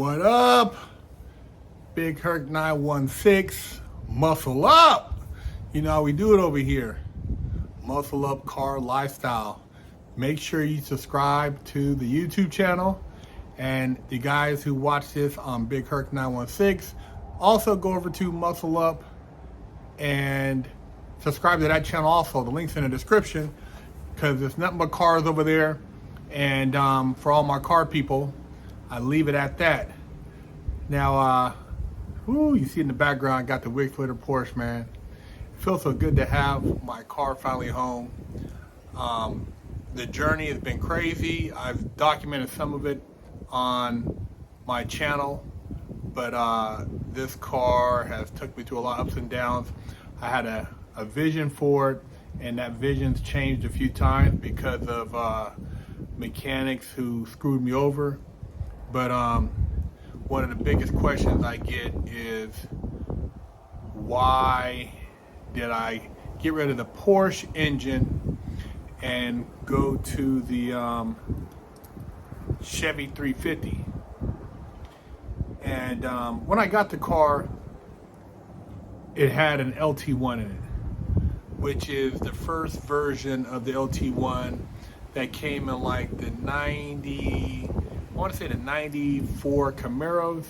What up? Big Herc 916. Muscle up. You know how we do it over here. Muscleup Car Lifestyle. Make sure you subscribe to the YouTube channel. And the guys who watch this on Big Herc 916, also go over to Muscle Up and subscribe to that channel also. The link's in the description because there's nothing but cars over there. And for all my car people, I leave it at that. Now, you see in the background, I got the Muscleup Porsche, man. It feels so good to have my car finally home. The journey has been crazy. I've documented some of it on my channel, but this car has took me through a lot of ups and downs. I had a vision for it, and that vision's changed a few times because of mechanics who screwed me over. But one of the biggest questions I get is, why did I get rid of the Porsche engine and go to the Chevy 350? And when I got the car, it had an LT1 in it, which is the first version of the LT1 that came in like the 94 Camaros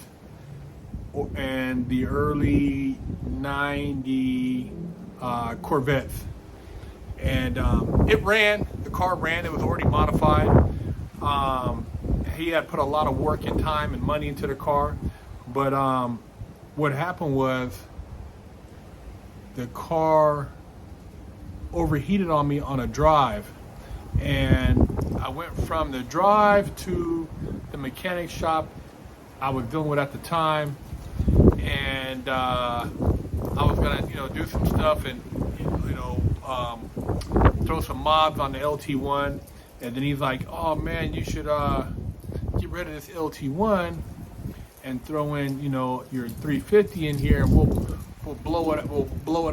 and the early 90 Corvettes. And the car ran, it was already modified. He had put a lot of work and time and money into the car. But what happened was the car overheated on me on a drive. And I went from the drive to the mechanic shop I was dealing with at the time, and I was gonna, do some stuff and, throw some mods on the LT1. And then he's like, "Oh man, you should get rid of this LT1 and throw in, your 350 in here, and we'll blow it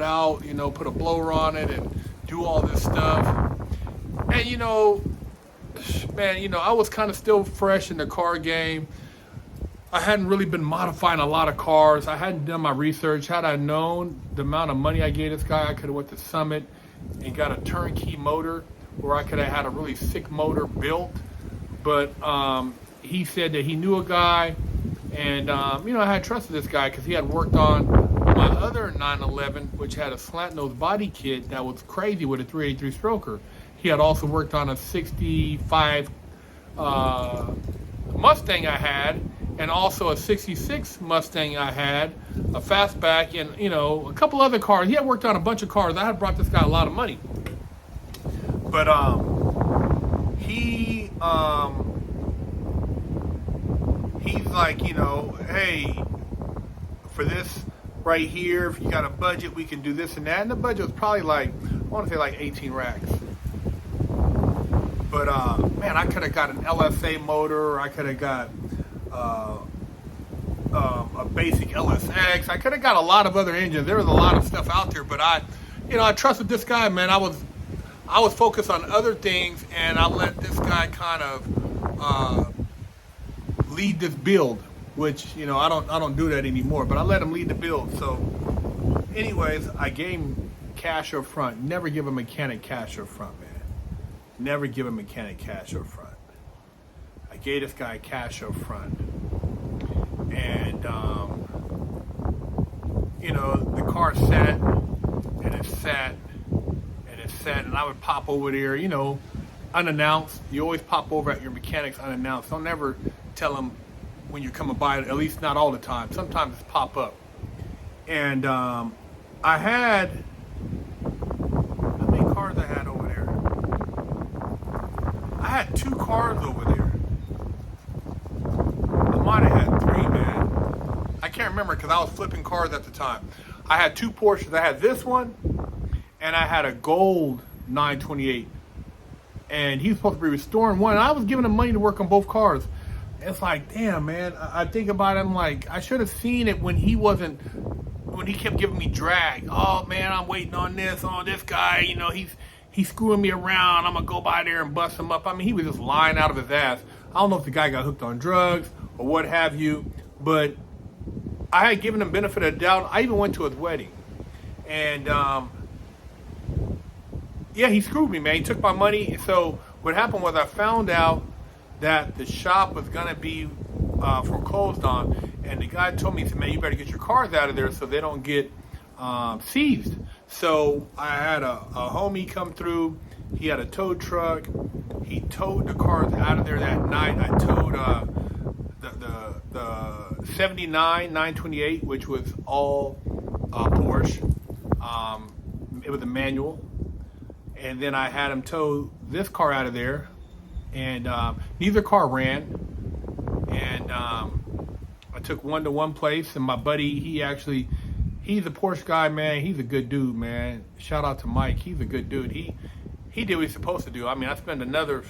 out, put a blower on it and do all this stuff." And man, I was kind of still fresh in the car game. I hadn't really been modifying a lot of cars. I hadn't done my research. Had I known the amount of money I gave this guy, I could have went to Summit and got a turnkey motor where I could have had a really sick motor built. But he said that he knew a guy, and I had trusted this guy because he had worked on my other 911, which had a slant nose body kit that was crazy with a 383 stroker. He had also worked on a 65 Mustang I had, and also a 66 Mustang I had, a fastback, and a couple other cars. He had worked on a bunch of cars. I had brought this guy a lot of money. But he's like, hey, for this right here, if you got a budget, we can do this and that. And the budget was probably like, I want to say like 18 racks. But man, I could have got an LSA motor. I could have got a basic LSX. I could have got a lot of other engines. There was a lot of stuff out there, but I trusted this guy, man. I was focused on other things, and I let this guy kind of lead this build, which I don't do that anymore. But I let him lead the build. So, anyways, I gave him cash up front. Never give a mechanic cash up front, man. Never give a mechanic cash up front. I gave this guy cash up front. And, the car sat, and it sat, and it sat, and I would pop over there, unannounced. You always pop over at your mechanics unannounced. Don't ever tell them when you're coming by, at least not all the time. Sometimes it's pop up. And I had, how many cars I had over there? I had 2 cars over there. I might have had 3, man. I can't remember because I was flipping cars at the time. I had 2 Porsches. I had this one, and I had a gold 928. And he was supposed to be restoring one. And I was giving him money to work on both cars. It's like, damn, man. I think about it. I'm like, I should have seen it when he kept giving me drag. Oh, man, I'm waiting on this. Oh, this guy, he's screwing me around. I'm going to go by there and bust him up. I mean, he was just lying out of his ass. I don't know if the guy got hooked on drugs or what have you. But I had given him benefit of the doubt. I even went to his wedding. And yeah, he screwed me, man. He took my money. So what happened was I found out that the shop was going to be foreclosed on. And the guy told me, he said, man, you better get your cars out of there so they don't get seized. So I had a homie come through. He had a tow truck. He towed the cars out of there that night. I towed the 79 928, which was all Porsche. It was a manual. And then I had him tow this car out of there. And neither car ran. And I took one to one place. And my buddy, he's a Porsche guy, man. He's a good dude, man. Shout out to Mike. He's a good dude. He did what he's supposed to do. I mean, I spent another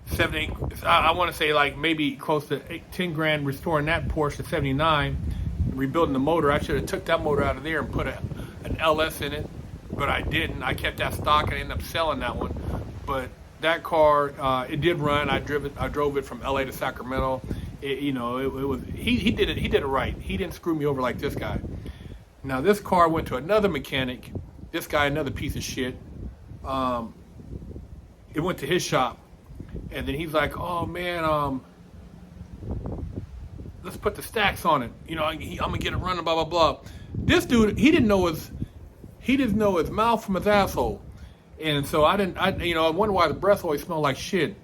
7, 8, I want to say like maybe close to 10 grand restoring that Porsche to 79, rebuilding the motor. I should have took that motor out of there and put an LS in it, but I didn't. I kept that stock and I ended up selling that one. But that car, it did run. I drove it from LA to Sacramento. It was he did it right. He didn't screw me over like this guy. Now this car went to another mechanic. This guy, another piece of shit. It went to his shop, and then he's like, "Oh man, let's put the stacks on it. I'm gonna get it running." Blah blah blah. This dude, he didn't know his mouth from his asshole, and so I wonder why the breath always smelled like shit.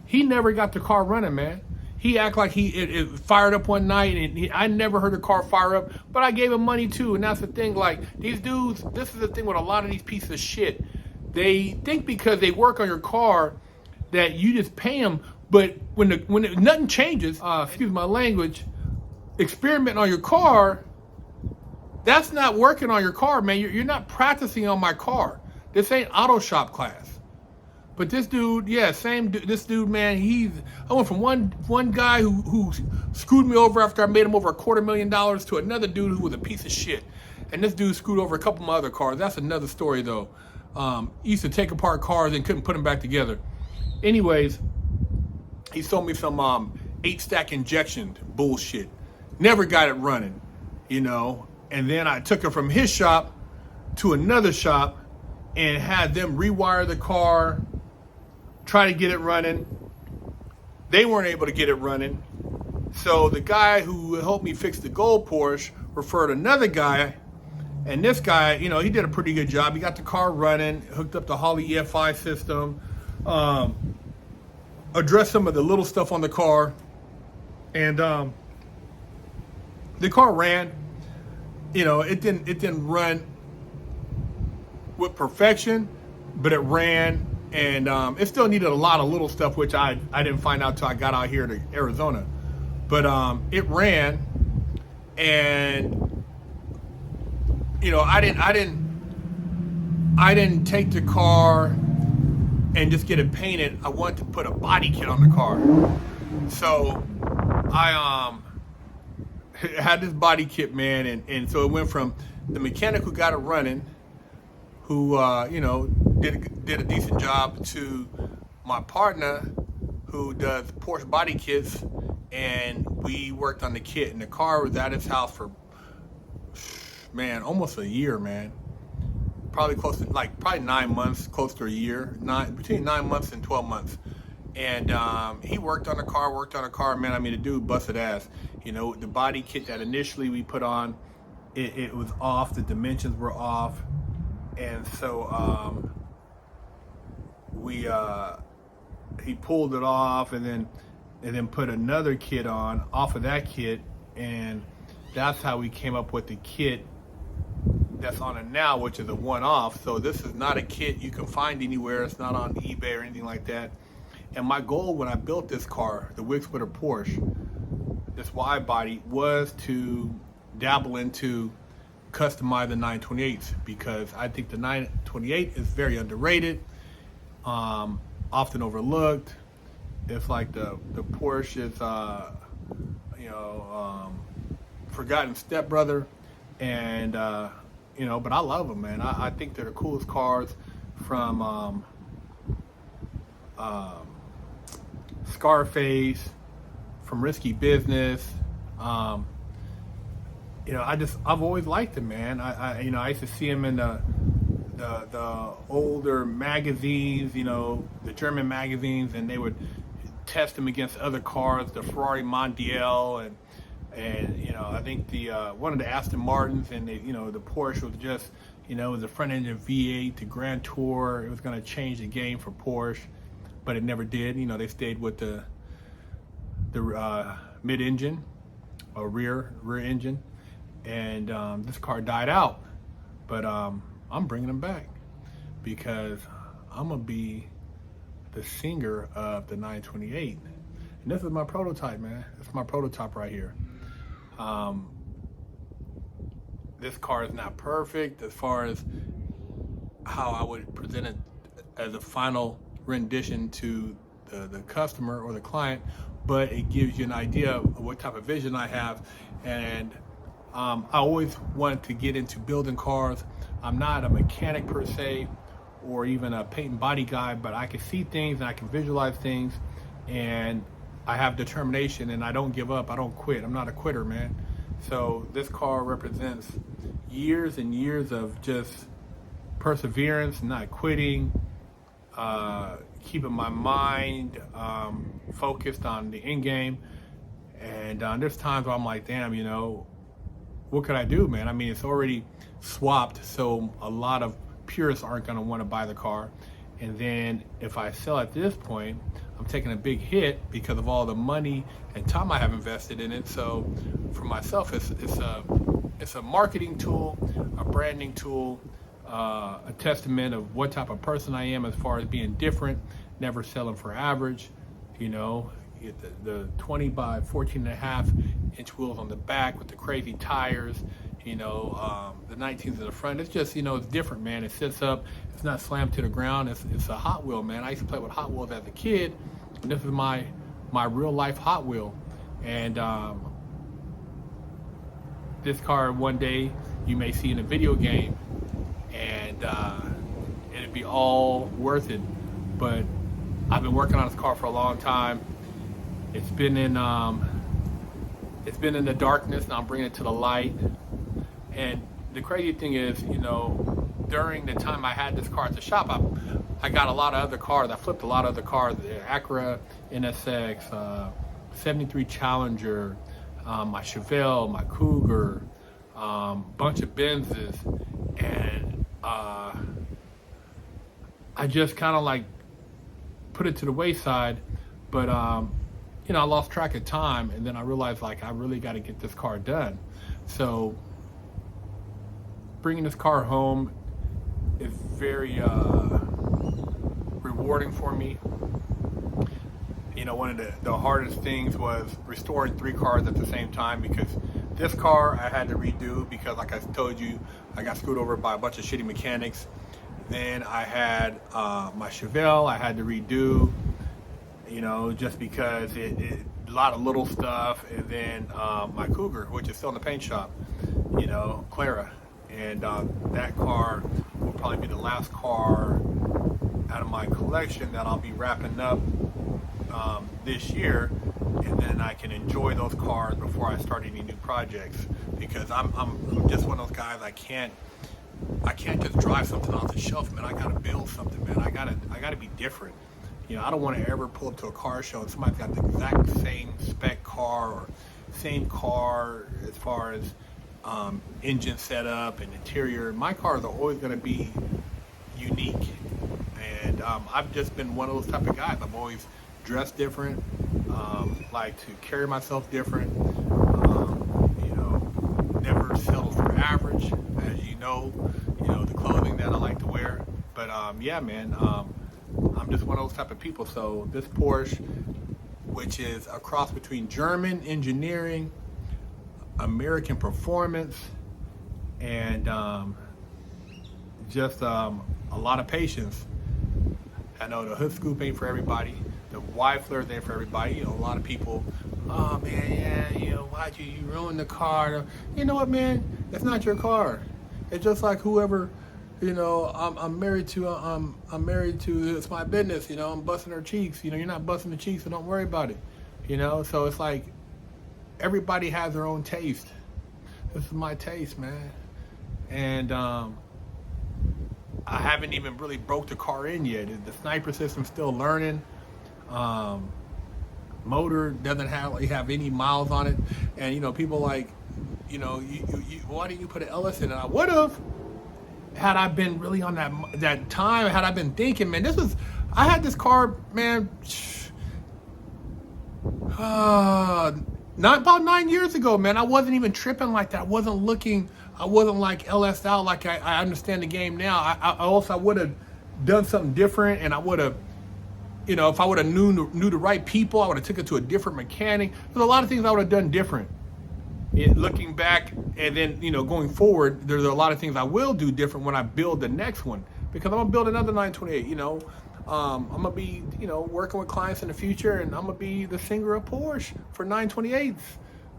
He never got the car running, man. He acted like it fired up one night, and I never heard the car fire up, but I gave him money too, and that's the thing. Like, these dudes, this is the thing with a lot of these pieces of shit. They think because they work on your car that you just pay them, but when nothing changes, excuse my language, experimenting on your car, that's not working on your car, man. You're not practicing on my car. This ain't auto shop class. But this dude, yeah, this dude, man, I went from one guy who screwed me over after I made him over $250,000 to another dude who was a piece of shit. And this dude screwed over a couple of my other cars. That's another story, though. He used to take apart cars and couldn't put them back together. Anyways, he sold me some 8-stack injection bullshit. Never got it running, And then I took it from his shop to another shop and had them rewire the car, try to get it running. They weren't able to get it running. So the guy who helped me fix the gold Porsche referred another guy. And this guy, he did a pretty good job. He got the car running, hooked up the Holley EFI system, addressed some of the little stuff on the car. And the car ran. It didn't run with perfection, but it ran. And it still needed a lot of little stuff, which I didn't find out till I got out here to Arizona. But it ran, and I didn't take the car and just get it painted. I wanted to put a body kit on the car. So I had this body kit, man, and so it went from the mechanic who got it running, who did a decent job, to my partner who does Porsche body kits, and we worked on the kit, and the car was at his house for, man, almost a year, man. Probably close to, probably 9 months, close to a year, between 9 months and 12 months. And he worked on the car, man. I mean, the dude busted ass. The body kit that initially we put on, it was off, the dimensions were off. And so he pulled it off, and then put another kit on off of that kit, and that's how we came up with the kit that's on it now, which is a one-off. So this is not a kit you can find anywhere. It's not on eBay or anything like that. And my goal when I built this car, the Wig Splitter Porsche, this wide body, was to dabble into customize the 928s, because I think the 928 is very underrated, often overlooked. It's like the Porsche is forgotten stepbrother, and but I love them, man. I think they're the coolest cars, from Scarface, from risky business. I've always liked him, man. I used to see him in the older magazines, the German magazines, and they would test him against other cars, the Ferrari Mondial, and I think the one of the Aston Martins, and the Porsche was just, it was a front engine V8 to Grand Tour. It was going to change the game for Porsche, but it never did. They stayed with the mid engine or rear engine, and this car died out. But I'm bringing him back because I'm gonna be the singer of the 928, and this is my prototype, man. It's my prototype right here. This car is not perfect as far as how I would present it as a final rendition to the customer or the client, but it gives you an idea of what type of vision I have. And I always wanted to get into building cars. I'm not a mechanic per se, or even a paint and body guy, but I can see things and I can visualize things, and I have determination, and I don't give up. I don't quit. I'm not a quitter, man. So this car represents years and years of just perseverance, not quitting, keeping my mind focused on the end game. And there's times where I'm like, damn, what could I do, man? I mean, it's already swapped, so a lot of purists aren't going to want to buy the car. And then if I sell at this point, I'm taking a big hit because of all the money and time I have invested in it. So for myself, it's a marketing tool, a branding tool, a testament of what type of person I am as far as being different, never selling for average. The 20 by 14.5-inch wheels on the back with the crazy tires, the 19s in the front. It's just, it's different, man. It sits up. It's not slammed to the ground. It's a Hot Wheel, man. I used to play with Hot Wheels as a kid, and this is my real life Hot Wheel. And this car one day you may see in a video game, and it'd be all worth it. But I've been working on this car for a long time. It's been in the darkness, and I'm bringing it to the light. And the crazy thing is, during the time I had this car at the shop, I got a lot of other cars. I flipped a lot of other cars: the Acura NSX, 73 Challenger, my Chevelle, my Cougar, bunch of Benzes, and I just kind of like put it to the wayside. But I lost track of time, and then I realized I really got to get this car done. So bringing this car home is very rewarding for me. One of the hardest things was restoring 3 cars at the same time, because this car I had to redo because, like I told you, I got screwed over by a bunch of shitty mechanics. Then I had my Chevelle I had to redo, just because it a lot of little stuff. And then my Cougar, which is still in the paint shop, Clara. And that car will probably be the last car out of my collection that I'll be wrapping up this year, and then I can enjoy those cars before I start any new projects, because I'm just one of those guys. I can't just drive something off the shelf, man. I gotta build something, man. I gotta be different. I don't want to ever pull up to a car show and somebody's got the exact same spec car or same car as far as engine setup and interior. My cars are always going to be unique, and I've just been one of those type of guys. I'm always dressed different, like to carry myself different, never settle for average, as the clothing that I like to wear. But yeah, man, I'm just one of those type of people. So this Porsche, which is a cross between German engineering, American performance, and just a lot of patience. I know the hood scoop ain't for everybody. The wide flares ain't for everybody. A lot of people, oh man, yeah, why'd you ruin the car? You know what, man? It's not your car. It's just like whoever, I'm married to. I'm married to. It's my business. I'm busting her cheeks. You're not busting the cheeks, so don't worry about it. You know, so it's like everybody has their own taste. This is my taste, man. And I haven't even really broke the car in yet. The sniper system's still learning. Motor doesn't have any miles on it. And, you know, people like, you know, why didn't you put an LS in it? I would have, had I been really on that time, had I been thinking, man, I had this car, man, not about 9 years ago, man. I wasn't even tripping like that. I wasn't like LS out like I understand the game now. I would have done something different, and I would have, you know, if I would have knew the right people, I would have took it to a different mechanic. There's a lot of things I would have done different. Looking back, and then, you know, going forward, there's a lot of things I will do different when I build the next one, because I'm gonna build another 928. You know, I'm gonna be, you know, working with clients in the future, and I'm gonna be the singer of Porsche for 928s.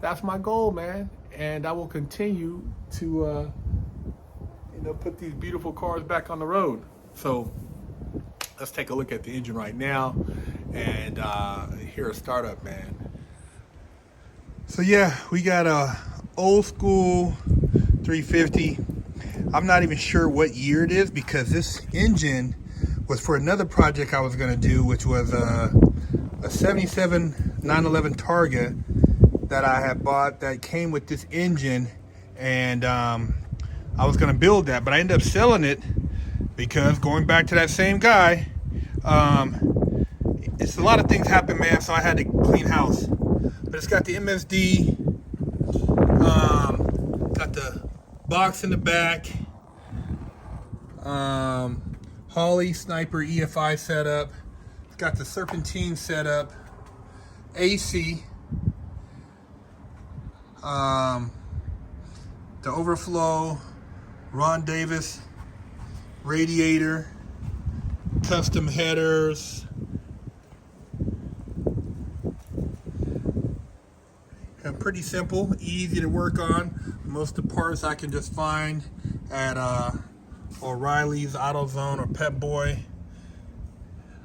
That's my goal, man, and I will continue to, you know, put these beautiful cars back on the road. So let's take a look at the engine right now, and hear a startup, man. So yeah, we got a old school 350. I'm not even sure what year it is, because this engine was for another project I was gonna do, which was a 77 911 Targa that I had bought that came with this engine, and I was gonna build that, but I ended up selling it because, going back to that same guy, it's a lot of things happen, man, so I had to clean house. But it's got the MSD, got the box in the back, Holley Sniper EFI setup, it's got the serpentine setup, AC, the overflow, Ron Davis radiator, custom headers, and pretty simple, easy to work on. Most of the parts I can just find at O'Reilly's, AutoZone, or Pep Boy.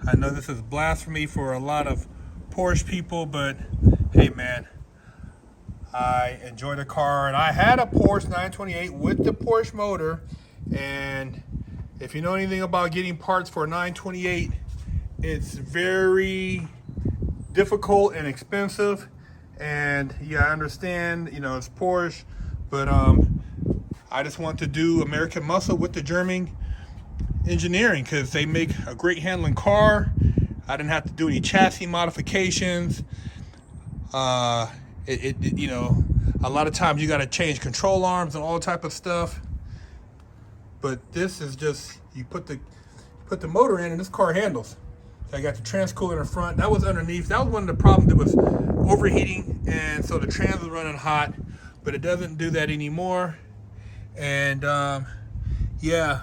I know this is blasphemy for a lot of Porsche people, but hey, man, I enjoy the car, and I had a Porsche 928 with the Porsche motor, and if you know anything about getting parts for a 928, it's very difficult and expensive. And yeah, I understand, you know, it's Porsche, but I just want to do American muscle with the German engineering, because they make a great handling car. I didn't have to do any chassis modifications. You know, a lot of times you got to change control arms and all type of stuff. But this is just, you put the motor in, and this car handles. So I got the transcooler in the front. That was underneath. That was one of the problems. That was overheating, and so the trans was running hot. But it doesn't do that anymore. And yeah,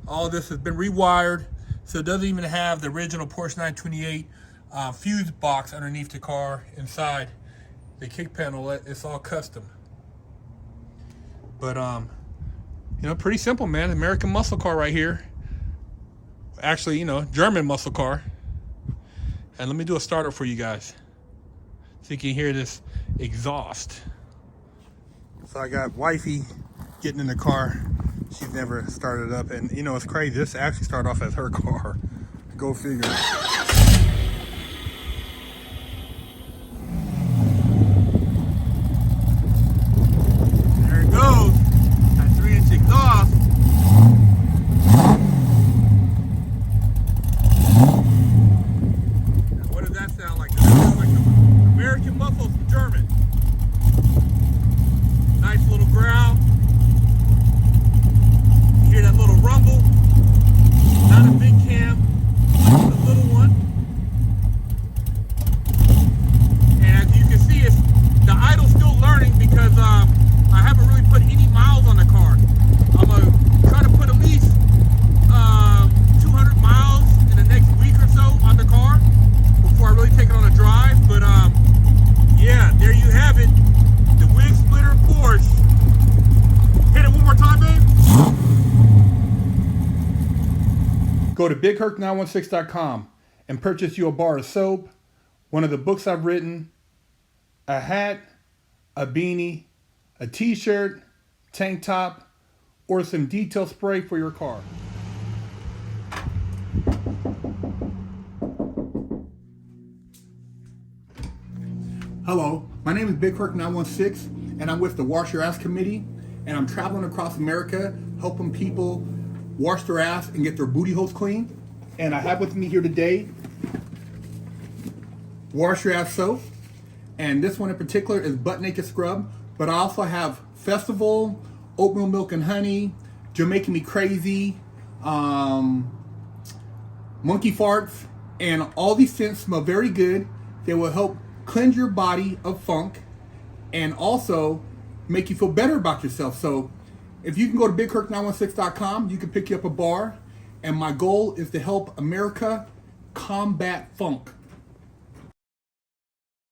all this has been rewired, so it doesn't even have the original Porsche 928 fuse box underneath the car. Inside the kick panel, it's all custom. But you know, pretty simple, man. American muscle car right here. Actually, you know, German muscle car. And let me do a startup for you guys, so you can hear this exhaust. So I got wifey getting in the car. She's never started up, and you know, it's crazy. This actually started off as her car. Go figure. There it goes. That 3-inch exhaust. Now, what does that sound like? Does that sound like American muscle from German? Nice little growl. You hear that little rumble? Not a big cam, a little one. And as you can see, the idle's still learning, because I haven't really put any miles on the car. I'm gonna try to put at least 200 miles in the next week or so on the car before I really take it on a drive. But yeah, there you have it. The wig splitter Porsche. Hit it one more time, babe. Go to BigHerc916.com and purchase you a bar of soap, one of the books I've written, a hat, a beanie, a t-shirt, tank top, or some detail spray for your car. Hello, my name is Big Herc 916, and I'm with the Wash Your Ass Committee, and I'm traveling across America helping people wash their ass and get their booty holes clean. And I have with me here today Wash Your Ass soap, and this one in particular is Butt Naked Scrub, but I also have Festival, Oatmeal Milk and Honey, Jamaican Me Crazy, Monkey Farts, and all these scents smell very good. They will help cleanse your body of funk and also make you feel better about yourself. So if you can go to bigherc916.com, you can pick you up a bar, and my goal is to help America combat funk.